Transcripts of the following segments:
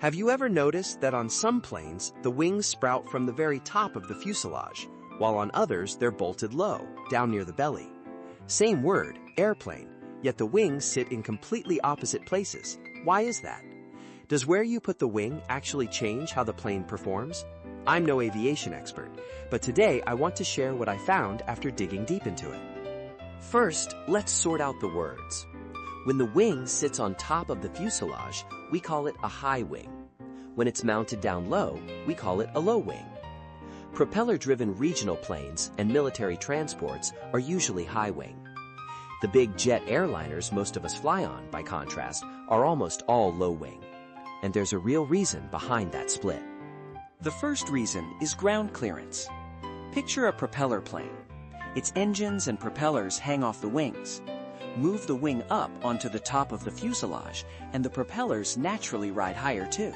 Have you ever noticed that on some planes, the wings sprout from the very top of the fuselage, while on others they're bolted low, down near the belly? Same word, airplane, yet the wings sit in completely opposite places. Why is that? Does where you put the wing actually change how the plane performs? I'm no aviation expert, but today I want to share what I found after digging deep into it. First, let's sort out the words. When the wing sits on top of the fuselage, we call it a high wing. When it's mounted down low, we call it a low wing. Propeller-driven regional planes and military transports are usually high wing. The big jet airliners most of us fly on, by contrast, are almost all low wing. And there's a real reason behind that split. The first reason is ground clearance. Picture a propeller plane. Its engines and propellers hang off the wings. Move the wing up onto the top of the fuselage, and the propellers naturally ride higher too.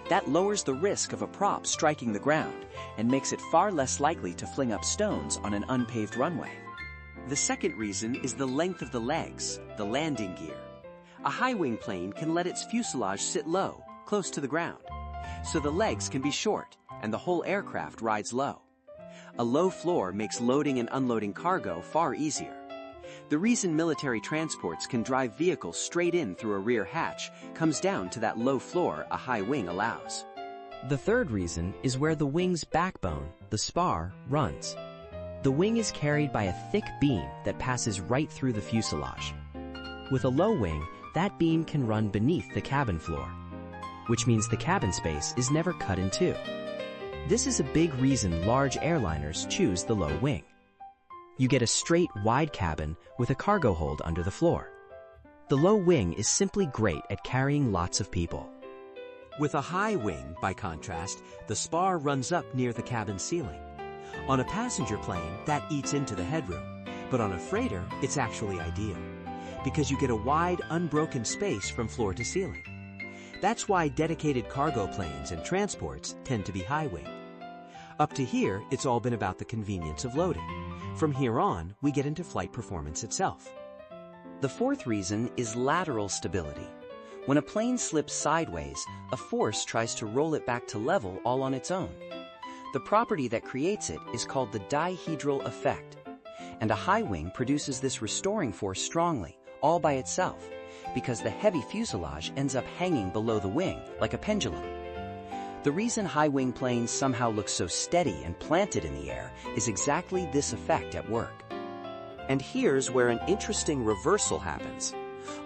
That lowers the risk of a prop striking the ground and makes it far less likely to fling up stones on an unpaved runway. The second reason is the length of the legs, the landing gear. A high-wing plane can let its fuselage sit low, close to the ground, so the legs can be short and the whole aircraft rides low. A low floor makes loading and unloading cargo far easier. The reason military transports can drive vehicles straight in through a rear hatch comes down to that low floor a high wing allows. The third reason is where the wing's backbone, the spar, runs. The wing is carried by a thick beam that passes right through the fuselage. With a low wing, that beam can run beneath the cabin floor, which means the cabin space is never cut in two. This is a big reason large airliners choose the low wing. You get a straight, wide cabin with a cargo hold under the floor. The low wing is simply great at carrying lots of people. With a high wing, by contrast, the spar runs up near the cabin ceiling. On a passenger plane, that eats into the headroom, but on a freighter, it's actually ideal, because you get a wide, unbroken space from floor to ceiling. That's why dedicated cargo planes and transports tend to be high wing. Up to here, it's all been about the convenience of loading. From here on, we get into flight performance itself. The fourth reason is lateral stability. When a plane slips sideways, a force tries to roll it back to level all on its own. The property that creates it is called the dihedral effect, and a high wing produces this restoring force strongly, all by itself, because the heavy fuselage ends up hanging below the wing like a pendulum. The reason high-wing planes somehow look so steady and planted in the air is exactly this effect at work. And here's where an interesting reversal happens.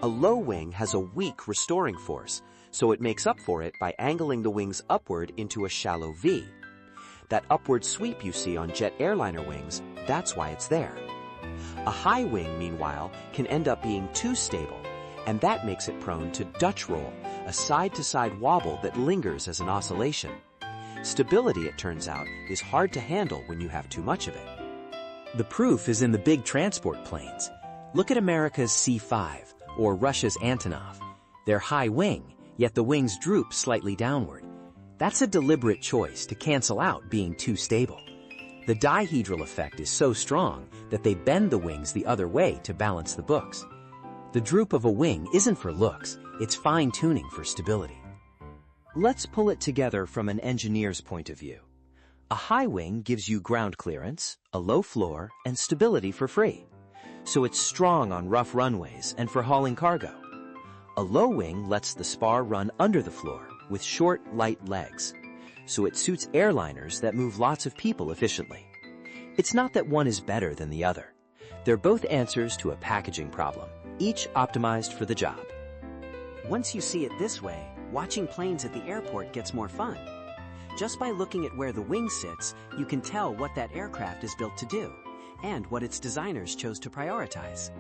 A low wing has a weak restoring force, so it makes up for it by angling the wings upward into a shallow V. That upward sweep you see on jet airliner wings, that's why it's there. A high wing, meanwhile, can end up being too stable, and that makes it prone to Dutch roll, a side-to-side wobble that lingers as an oscillation. Stability, it turns out, is hard to handle when you have too much of it. The proof is in the big transport planes. Look at America's C-5 or Russia's Antonov. They're high wing, yet the wings droop slightly downward. That's a deliberate choice to cancel out being too stable. The dihedral effect is so strong that they bend the wings the other way to balance the books. The droop of a wing isn't for looks, it's fine-tuning for stability. Let's pull it together from an engineer's point of view. A high wing gives you ground clearance, a low floor, and stability for free. So it's strong on rough runways and for hauling cargo. A low wing lets the spar run under the floor with short, light legs. So it suits airliners that move lots of people efficiently. It's not that one is better than the other. They're both answers to a packaging problem, each optimized for the job. Once you see it this way, watching planes at the airport gets more fun. Just by looking at where the wing sits, you can tell what that aircraft is built to do, and what its designers chose to prioritize.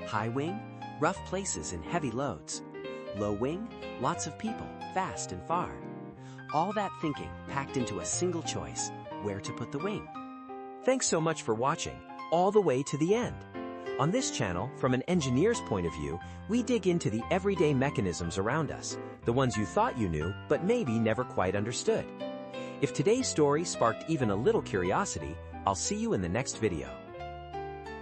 High wing, rough places and heavy loads. Low wing, lots of people, fast and far. All that thinking packed into a single choice, where to put the wing. Thanks so much for watching, all the way to the end. On this channel, from an engineer's point of view, we dig into the everyday mechanisms around us, the ones you thought you knew, but maybe never quite understood. If today's story sparked even a little curiosity, I'll see you in the next video.